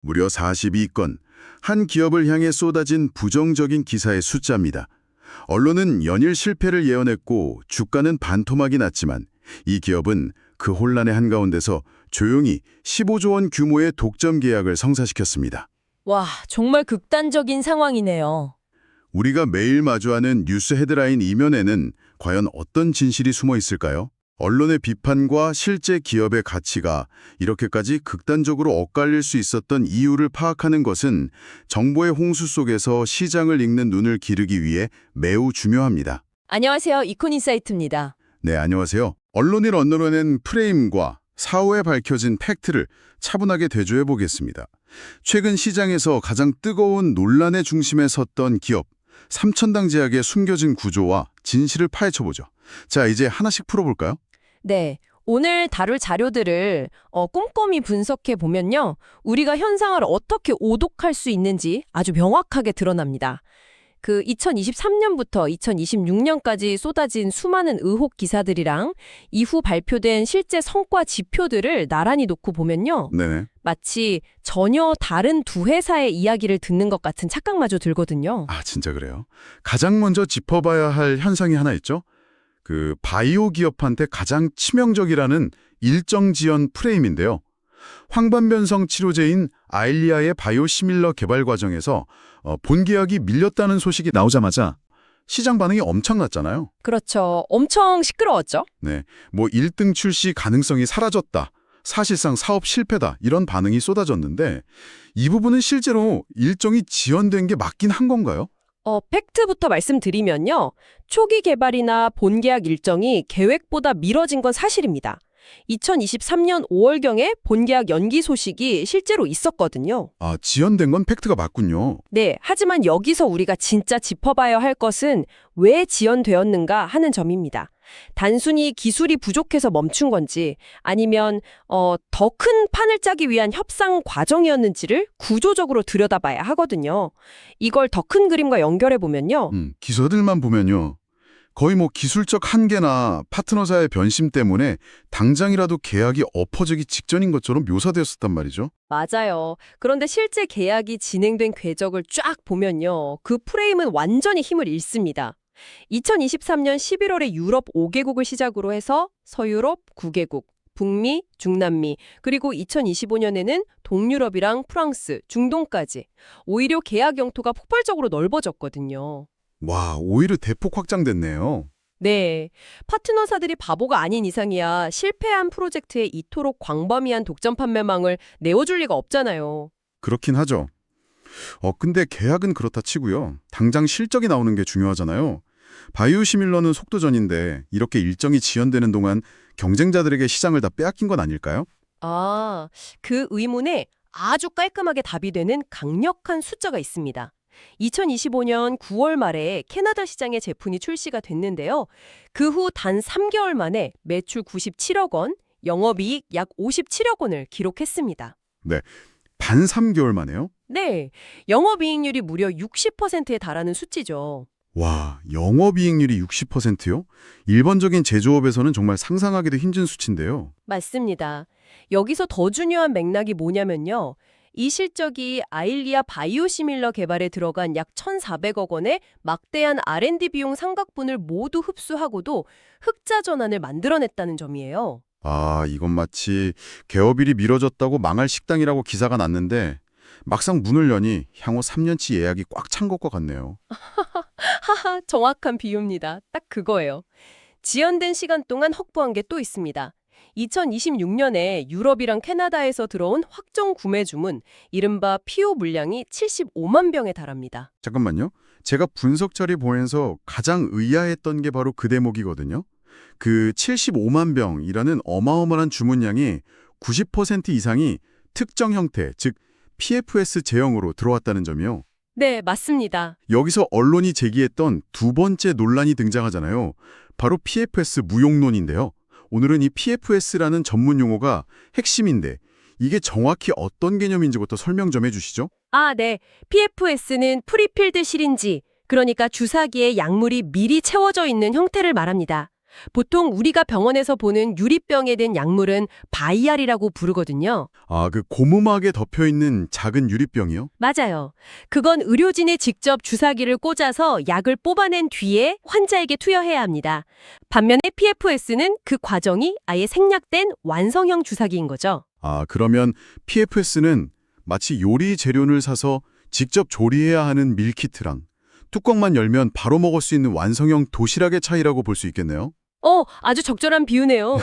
무려 42건, 한 기업을 향해 쏟아진 부정적인 기사의 숫자입니다. 언론은 연일 실패를 예언했고 주가는 반토막이 났지만 이 기업은 그 혼란의 한가운데서 조용히 15조 원 규모의 독점 계약을 성사시켰습니다. 와, 정말 극단적인 상황이네요. 우리가 매일 마주하는 뉴스 헤드라인 이면에는 과연 어떤 진실이 숨어 있을까요? 언론의 비판과 실제 기업의 가치가 이렇게까지 극단적으로 엇갈릴 수 있었던 이유를 파악하는 것은 정보의 홍수 속에서 시장을 읽는 눈을 기르기 위해 매우 중요합니다. 안녕하세요. 이콘인사이트입니다. 네, 안녕하세요. 언론이 언론낸 프레임과 사후에 밝혀진 팩트를 차분하게 대조해 보겠습니다. 최근 시장에서 가장 뜨거운 논란의 중심에 섰던 기업, 삼천당 제약의 숨겨진 구조와 진실을 파헤쳐보죠. 자, 이제 하나씩 풀어볼까요? 네, 오늘 다룰 자료들을 꼼꼼히 분석해 보면요. 우리가 현상을 어떻게 오독할 수 있는지 아주 명확하게 드러납니다. 그 2023년부터 2026년까지 쏟아진 수많은 의혹 기사들이랑 이후 발표된 실제 성과 지표들을 나란히 놓고 보면요. 네네. 마치 전혀 다른 두 회사의 이야기를 듣는 것 같은 착각마저 들거든요. 아, 진짜 그래요? 가장 먼저 짚어봐야 할 현상이 하나 있죠? 그 바이오 기업한테 가장 치명적이라는 일정 지연 프레임인데요. 황반변성 치료제인 아일리아의 바이오시밀러 개발 과정에서 본 계약이 밀렸다는 소식이 나오자마자 시장 반응이 엄청났잖아요. 그렇죠. 엄청 시끄러웠죠. 네, 뭐 1등 출시 가능성이 사라졌다. 사실상 사업 실패다. 이런 반응이 쏟아졌는데 이 부분은 실제로 일정이 지연된 게 맞긴 한 건가요? 팩트부터 말씀드리면요. 초기 개발이나 본계약 일정이 계획보다 미뤄진 건 사실입니다. 2023년 5월경에 본계약 연기 소식이 실제로 있었거든요. 아, 지연된 건 팩트가 맞군요. 네, 하지만 여기서 우리가 진짜 짚어봐야 할 것은 왜 지연되었는가 하는 점입니다. 단순히 기술이 부족해서 멈춘 건지 아니면 더 큰 판을 짜기 위한 협상 과정이었는지를 구조적으로 들여다봐야 하거든요. 이걸 더 큰 그림과 연결해 보면요. 기사들만 보면요. 거의 뭐 기술적 한계나 파트너사의 변심 때문에 당장이라도 계약이 엎어지기 직전인 것처럼 묘사되었었단 말이죠. 맞아요. 그런데 실제 계약이 진행된 궤적을 쫙 보면요. 그 프레임은 완전히 힘을 잃습니다. 2023년 11월에 유럽 5개국을 시작으로 해서 서유럽 9개국, 북미, 중남미, 그리고 2025년에는 동유럽이랑 프랑스, 중동까지 오히려 계약 영토가 폭발적으로 넓어졌거든요. 와, 오히려 대폭 확장됐네요. 네, 파트너사들이 바보가 아닌 이상이야 실패한 프로젝트에 이토록 광범위한 독점 판매망을 내어줄 리가 없잖아요. 그렇긴 하죠. 근데 계약은 그렇다 치고요. 당장 실적이 나오는 게 중요하잖아요. 바이오시밀러는 속도전인데 이렇게 일정이 지연되는 동안 경쟁자들에게 시장을 다 빼앗긴 건 아닐까요? 아, 그 의문에 아주 깔끔하게 답이 되는 강력한 숫자가 있습니다. 2025년 9월 말에 캐나다 시장에 제품이 출시가 됐는데요. 그 후 단 3개월 만에 매출 97억 원, 영업이익 약 57억 원을 기록했습니다. 네, 단 3개월 만에요? 네, 영업이익률이 무려 60%에 달하는 수치죠. 와, 영업이익률이 60%요? 일반적인 제조업에서는 정말 상상하기도 힘든 수치인데요. 맞습니다. 여기서 더 중요한 맥락이 뭐냐면요. 이 실적이 아일리아 바이오시밀러 개발에 들어간 약 1,400억 원의 막대한 R&D 비용 삼각분을 모두 흡수하고도 흑자 전환을 만들어냈다는 점이에요. 아, 이건 마치 개업일이 미뤄졌다고 망할 식당이라고 기사가 났는데 막상 문을 여니 향후 3년치 예약이 꽉 찬 것과 같네요. 하하, 정확한 비유입니다. 딱 그거예요. 지연된 시간 동안 확보한 게 또 있습니다. 2026년에 유럽이랑 캐나다에서 들어온 확정 구매 주문, 이른바 PO 물량이 75만 병에 달합니다. 잠깐만요. 제가 분석 자료 보면서 가장 의아했던 게 바로 그 대목이거든요. 그 75만 병이라는 어마어마한 주문량이 90% 이상이 특정 형태, 즉 PFS 제형으로 들어왔다는 점이요. 네, 맞습니다. 여기서 언론이 제기했던 두 번째 논란이 등장하잖아요. 바로 PFS 무용론인데요. 오늘은 이 PFS라는 전문 용어가 핵심인데 이게 정확히 어떤 개념인지부터 설명 좀 해주시죠. 아, 네. PFS는 프리필드 시린지, 그러니까 주사기에 약물이 미리 채워져 있는 형태를 말합니다. 보통 우리가 병원에서 보는 유리병에 든 약물은 바이알이라고 부르거든요. 아, 그 고무막에 덮여 있는 작은 유리병이요? 맞아요. 그건 의료진이 직접 주사기를 꽂아서 약을 뽑아낸 뒤에 환자에게 투여해야 합니다. 반면에 PFS는 그 과정이 아예 생략된 완성형 주사기인 거죠. 아, 그러면 PFS는 마치 요리 재료를 사서 직접 조리해야 하는 밀키트랑 뚜껑만 열면 바로 먹을 수 있는 완성형 도시락의 차이라고 볼 수 있겠네요. 아주 적절한 비유네요.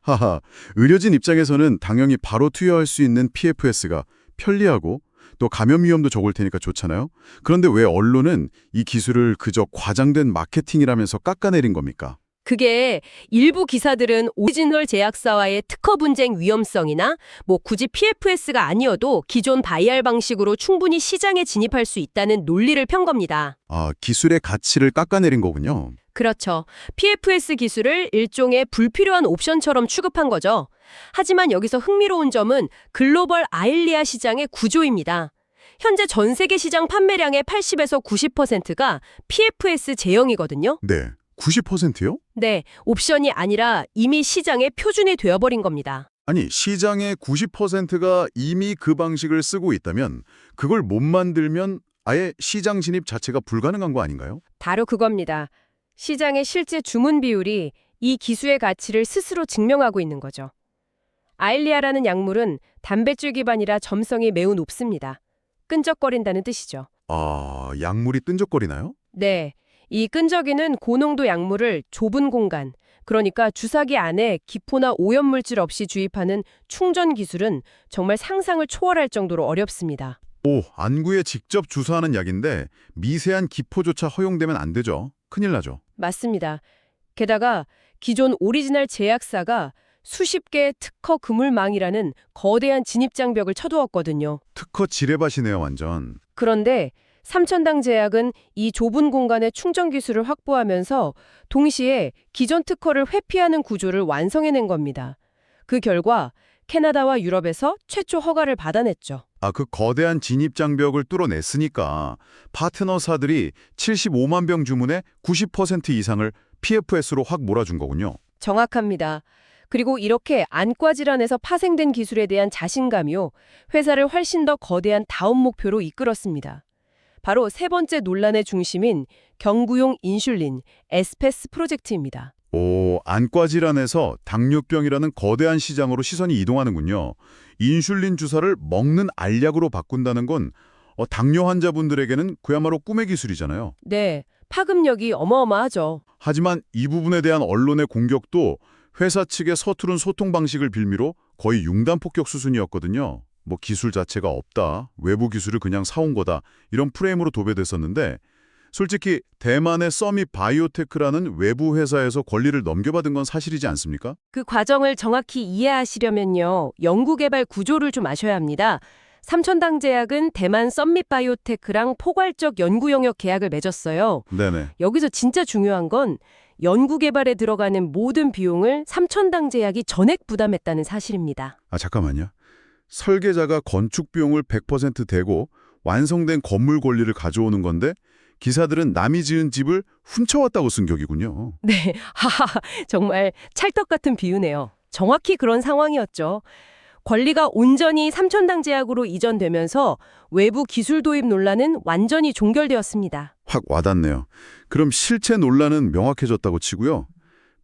하하, 의료진 입장에서는 당연히 바로 투여할 수 있는 PFS가 편리하고 또 감염 위험도 적을 테니까 좋잖아요. 그런데 왜 언론은 이 기술을 그저 과장된 마케팅이라면서 깎아내린 겁니까? 그게 일부 기사들은 오리지널 제약사와의 특허 분쟁 위험성이나 굳이 PFS가 아니어도 기존 바이알 방식으로 충분히 시장에 진입할 수 있다는 논리를 편 겁니다. 아, 기술의 가치를 깎아내린 거군요. 그렇죠. PFS 기술을 일종의 불필요한 옵션처럼 취급한 거죠. 하지만 여기서 흥미로운 점은 글로벌 아일리아 시장의 구조입니다. 현재 전 세계 시장 판매량의 80에서 90%가 PFS 제형이거든요. 네, 90%요? 네, 옵션이 아니라 이미 시장의 표준이 되어버린 겁니다. 아니, 시장의 90%가 이미 그 방식을 쓰고 있다면 그걸 못 만들면 아예 시장 진입 자체가 불가능한 거 아닌가요? 바로 그겁니다. 시장의 실제 주문 비율이 이 기술의 가치를 스스로 증명하고 있는 거죠. 아일리아라는 약물은 단백질 기반이라 점성이 매우 높습니다. 끈적거린다는 뜻이죠. 아, 약물이 끈적거리나요? 네, 이 끈적이는 고농도 약물을 좁은 공간, 그러니까 주사기 안에 기포나 오염물질 없이 주입하는 충전 기술은 정말 상상을 초월할 정도로 어렵습니다. 오, 안구에 직접 주사하는 약인데 미세한 기포조차 허용되면 안 되죠. 큰일 나죠. 맞습니다. 게다가 기존 오리지널 제약사가 수십 개의 특허 그물망이라는 거대한 진입장벽을 쳐두었거든요. 특허 지뢰밭이네요, 완전. 그런데 삼천당 제약은 이 좁은 공간의 충전 기술을 확보하면서 동시에 기존 특허를 회피하는 구조를 완성해낸 겁니다. 그 결과 캐나다와 유럽에서 최초 허가를 받아냈죠. 아, 그 거대한 진입장벽을 뚫어냈으니까 파트너사들이 75만 병 주문의 90% 이상을 PFS로 확 몰아준 거군요. 정확합니다. 그리고 이렇게 안과 질환에서 파생된 기술에 대한 자신감이요, 회사를 훨씬 더 거대한 다음 목표로 이끌었습니다. 바로 세 번째 논란의 중심인 경구용 인슐린, 에스페스 프로젝트입니다. 오, 안과 질환에서 당뇨병이라는 거대한 시장으로 시선이 이동하는군요. 인슐린 주사를 먹는 알약으로 바꾼다는 건 당뇨 환자분들에게는 그야말로 꿈의 기술이잖아요. 네, 파급력이 어마어마하죠. 하지만 이 부분에 대한 언론의 공격도 회사 측의 서투른 소통 방식을 빌미로 거의 융단 폭격 수준이었거든요. 뭐 기술 자체가 없다, 외부 기술을 그냥 사온 거다, 이런 프레임으로 도배됐었는데 솔직히 대만의 서밋 바이오테크라는 외부 회사에서 권리를 넘겨받은 건 사실이지 않습니까? 그 과정을 정확히 이해하시려면요, 연구개발 구조를 좀 아셔야 합니다. 삼천당 제약은 대만 썸밋 바이오테크랑 포괄적 연구 영역 계약을 맺었어요. 네네. 여기서 진짜 중요한 건 연구 개발에 들어가는 모든 비용을 삼천당 제약이 전액 부담했다는 사실입니다. 아, 잠깐만요. 설계자가 건축 비용을 100% 대고 완성된 건물 권리를 가져오는 건데 기사들은 남이 지은 집을 훔쳐왔다고 쓴 격이군요. 네, 하하, 정말 찰떡 같은 비유네요. 정확히 그런 상황이었죠. 권리가 온전히 삼천당 제약으로 이전되면서 외부 기술 도입 논란은 완전히 종결되었습니다. 확 와닿네요. 그럼 실체 논란은 명확해졌다고 치고요.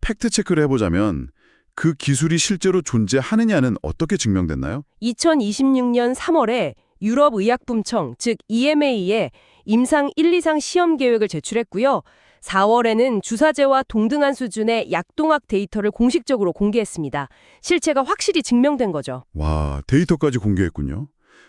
팩트 체크를 해보자면 그 기술이 실제로 존재하느냐는 어떻게 증명됐나요? 2026년 3월에 유럽의약품청, 즉 EMA에 임상 1, 2상 시험 계획을 제출했고요. 4월에는 주사제와 동등한 수준의 약동학 데이터를 공식적으로 공개했습니다. 실체가 확실히 증명된 거죠. 와, 데이터까지 공개했군요.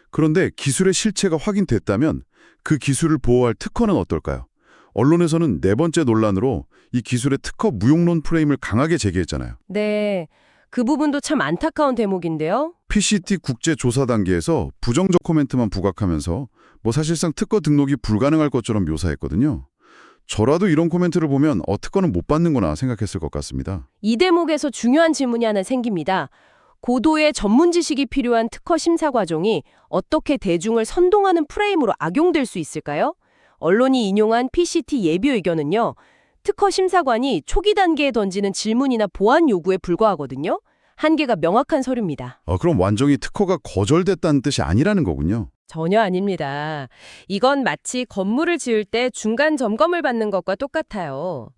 그런데 기술의 실체가 확인됐다면 그 기술을 보호할 특허는 어떨까요? 언론에서는 네 번째 논란으로 이 기술의 특허 무용론 프레임을 강하게 제기했잖아요. 네, 그 부분도 참 안타까운 대목인데요. PCT 국제조사 단계에서 부정적 코멘트만 부각하면서 사실상 특허 등록이 불가능할 것처럼 묘사했거든요. 저라도 이런 코멘트를 보면 특허는 못 받는구나 생각했을 것 같습니다. 이 대목에서 중요한 질문이 하나 생깁니다. 고도의 전문 지식이 필요한 특허 심사 과정이 어떻게 대중을 선동하는 프레임으로 악용될 수 있을까요? 언론이 인용한 PCT 예비 의견은요, 특허 심사관이 초기 단계에 던지는 질문이나 보완 요구에 불과하거든요. 한계가 명확한 서류입니다. 그럼 완전히 특허가 거절됐다는 뜻이 아니라는 거군요. 전혀 아닙니다. 이건 마치 건물을 지을 때 중간 점검을 받는 것과 똑같아요.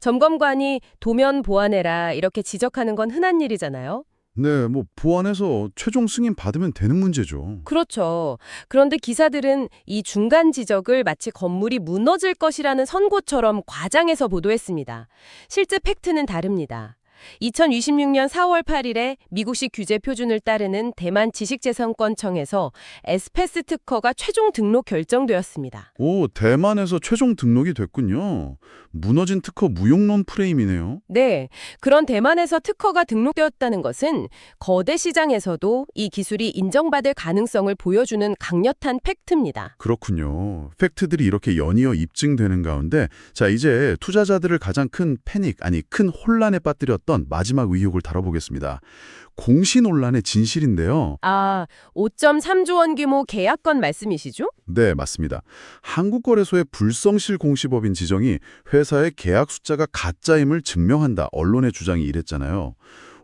점검관이 도면 보완해라 이렇게 지적하는 건 흔한 일이잖아요. 네, 보완해서 최종 승인 받으면 되는 문제죠. 그렇죠. 그런데 기사들은 이 중간 지적을 마치 건물이 무너질 것이라는 선고처럼 과장해서 보도했습니다. 실제 팩트는 다릅니다. 2026년 4월 8일에 미국식 규제 표준을 따르는 대만 지식재산권청에서 에스페스 특허가 최종 등록 결정되었습니다. 오, 대만에서 최종 등록이 됐군요. 무너진 특허 무용론 프레임이네요. 네, 그런 대만에서 특허가 등록되었다는 것은 거대 시장에서도 이 기술이 인정받을 가능성을 보여주는 강력한 팩트입니다. 그렇군요. 팩트들이 이렇게 연이어 입증되는 가운데 자, 이제 투자자들을 가장 큰 패닉, 큰 혼란에 빠뜨렸던 마지막 의혹을 다뤄보겠습니다. 공시 논란의 진실인데요. 5.3조 원 규모 계약건 말씀이시죠? 네, 맞습니다. 한국거래소의 불성실 공시법인 지정이 회사의 계약 숫자가 가짜임을 증명한다. 언론의 주장이 이랬잖아요.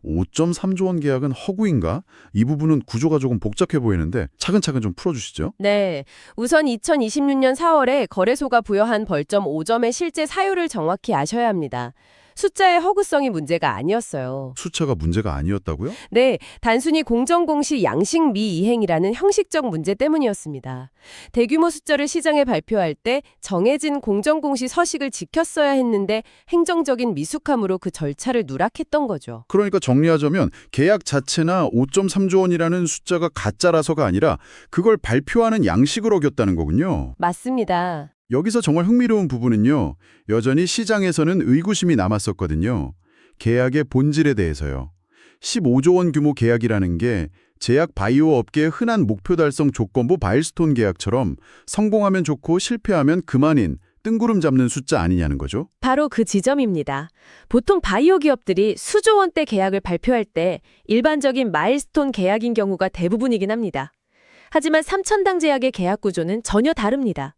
5.3조 원 계약은 허구인가? 이 부분은 구조가 조금 복잡해 보이는데 차근차근 좀 풀어주시죠. 네, 우선 2026년 4월에 거래소가 부여한 벌점 5점의 실제 사유를 정확히 아셔야 합니다. 숫자의 허구성이 문제가 아니었어요. 숫자가 문제가 아니었다고요? 네, 단순히 공정공시 양식 미이행이라는 형식적 문제 때문이었습니다. 대규모 숫자를 시장에 발표할 때 정해진 공정공시 서식을 지켰어야 했는데 행정적인 미숙함으로 그 절차를 누락했던 거죠. 그러니까 정리하자면 계약 자체나 5.3조 원이라는 숫자가 가짜라서가 아니라 그걸 발표하는 양식을 어겼다는 거군요. 맞습니다. 여기서 정말 흥미로운 부분은요. 여전히 시장에서는 의구심이 남았었거든요. 계약의 본질에 대해서요. 15조 원 규모 계약이라는 게 제약 바이오 업계의 흔한 목표 달성 조건부 마일스톤 계약처럼 성공하면 좋고 실패하면 그만인 뜬구름 잡는 숫자 아니냐는 거죠. 바로 그 지점입니다. 보통 바이오 기업들이 수조 원대 계약을 발표할 때 일반적인 마일스톤 계약인 경우가 대부분이긴 합니다. 하지만 삼천당 제약의 계약 구조는 전혀 다릅니다.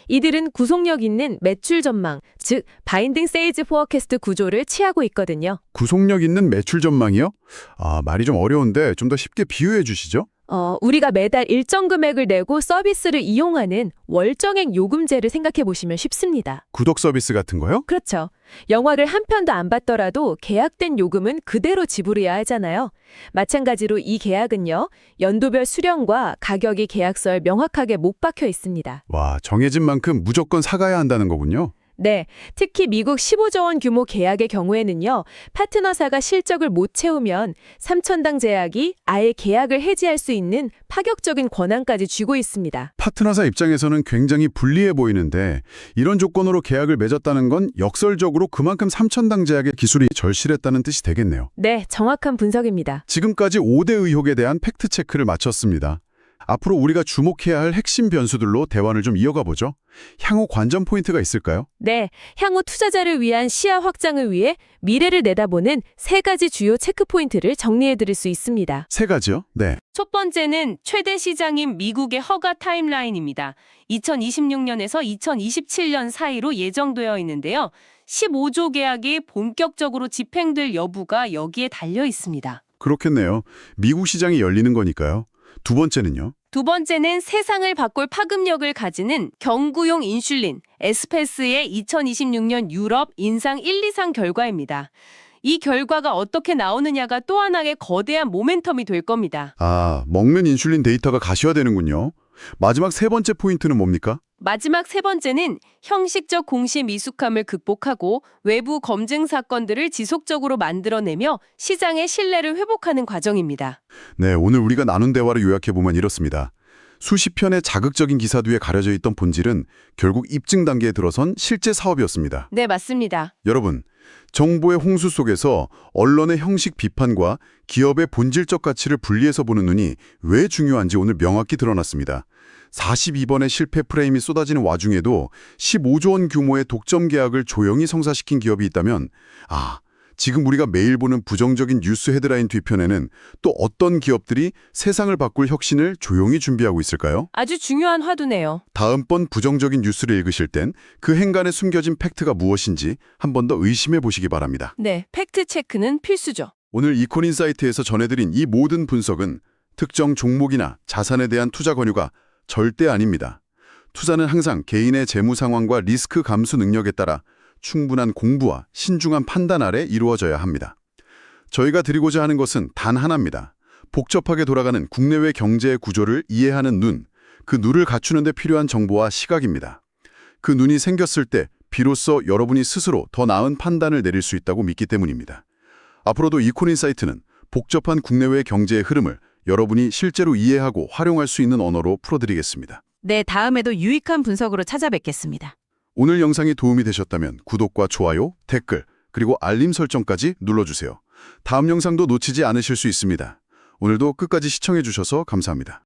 이들은 구속력 있는 매출 전망, 즉 바인딩 세일즈 포어캐스트 구조를 취하고 있거든요. 구속력 있는 매출 전망이요? 말이 좀 어려운데 좀 더 쉽게 비유해 주시죠. 우리가 매달 일정 금액을 내고 서비스를 이용하는 월정액 요금제를 생각해 보시면 쉽습니다. 구독 서비스 같은 거요? 그렇죠. 영화를 한 편도 안 봤더라도 계약된 요금은 그대로 지불해야 하잖아요. 마찬가지로 이 계약은요, 연도별 수령과 가격이 계약서에 명확하게 못 박혀 있습니다. 와, 정해진 만큼 무조건 사가야 한다는 거군요. 네, 특히 미국 15조 원 규모 계약의 경우에는요, 파트너사가 실적을 못 채우면 삼천당 제약이 아예 계약을 해지할 수 있는 파격적인 권한까지 쥐고 있습니다. 파트너사 입장에서는 굉장히 불리해 보이는데 이런 조건으로 계약을 맺었다는 건 역설적으로 그만큼 삼천당 제약의 기술이 절실했다는 뜻이 되겠네요. 네, 정확한 분석입니다. 지금까지 5대 의혹에 대한 팩트체크를 마쳤습니다. 앞으로 우리가 주목해야 할 핵심 변수들로 대화를 좀 이어가 보죠. 향후 관전 포인트가 있을까요? 네, 향후 투자자를 위한 시야 확장을 위해 미래를 내다보는 3가지 주요 체크 포인트를 정리해드릴 수 있습니다. 3가지요? 네. 첫 번째는 최대 시장인 미국의 허가 타임라인입니다. 2026년에서 2027년 사이로 예정되어 있는데요. 15조 계약이 본격적으로 집행될 여부가 여기에 달려 있습니다. 그렇겠네요. 미국 시장이 열리는 거니까요. 두 번째는요? 두 번째는 세상을 바꿀 파급력을 가지는 경구용 인슐린, 에스페스의 2026년 유럽 인상 1, 2상 결과입니다. 이 결과가 어떻게 나오느냐가 또 하나의 거대한 모멘텀이 될 겁니다. 먹는 인슐린 데이터가 가시화되는군요. 마지막 3번째 포인트는 뭡니까? 마지막 3번째는 형식적 공시 미숙함을 극복하고 외부 검증 사건들을 지속적으로 만들어내며 시장의 신뢰를 회복하는 과정입니다. 네, 오늘 우리가 나눈 대화를 요약해보면 이렇습니다. 수십 편의 자극적인 기사 뒤에 가려져 있던 본질은 결국 입증 단계에 들어선 실제 사업이었습니다. 네, 맞습니다. 여러분, 정보의 홍수 속에서 언론의 형식 비판과 기업의 본질적 가치를 분리해서 보는 눈이 왜 중요한지 오늘 명확히 드러났습니다. 42번의 실패 프레임이 쏟아지는 와중에도 15조 원 규모의 독점 계약을 조용히 성사시킨 기업이 있다면 지금 우리가 매일 보는 부정적인 뉴스 헤드라인 뒤편에는 또 어떤 기업들이 세상을 바꿀 혁신을 조용히 준비하고 있을까요? 아주 중요한 화두네요. 다음번 부정적인 뉴스를 읽으실 땐 그 행간에 숨겨진 팩트가 무엇인지 한 번 더 의심해 보시기 바랍니다. 네, 팩트 체크는 필수죠. 오늘 이코인사이트에서 전해드린 이 모든 분석은 특정 종목이나 자산에 대한 투자 권유가 절대 아닙니다. 투자는 항상 개인의 재무 상황과 리스크 감수 능력에 따라 충분한 공부와 신중한 판단 아래 이루어져야 합니다. 저희가 드리고자 하는 것은 단 하나입니다. 복잡하게 돌아가는 국내외 경제의 구조를 이해하는 눈, 그 눈을 갖추는 데 필요한 정보와 시각입니다. 그 눈이 생겼을 때 비로소 여러분이 스스로 더 나은 판단을 내릴 수 있다고 믿기 때문입니다. 앞으로도 이코인사이트는 복잡한 국내외 경제의 흐름을 여러분이 실제로 이해하고 활용할 수 있는 언어로 풀어드리겠습니다. 네, 다음에도 유익한 분석으로 찾아뵙겠습니다. 오늘 영상이 도움이 되셨다면 구독과 좋아요, 댓글, 그리고 알림 설정까지 눌러주세요. 다음 영상도 놓치지 않으실 수 있습니다. 오늘도 끝까지 시청해주셔서 감사합니다.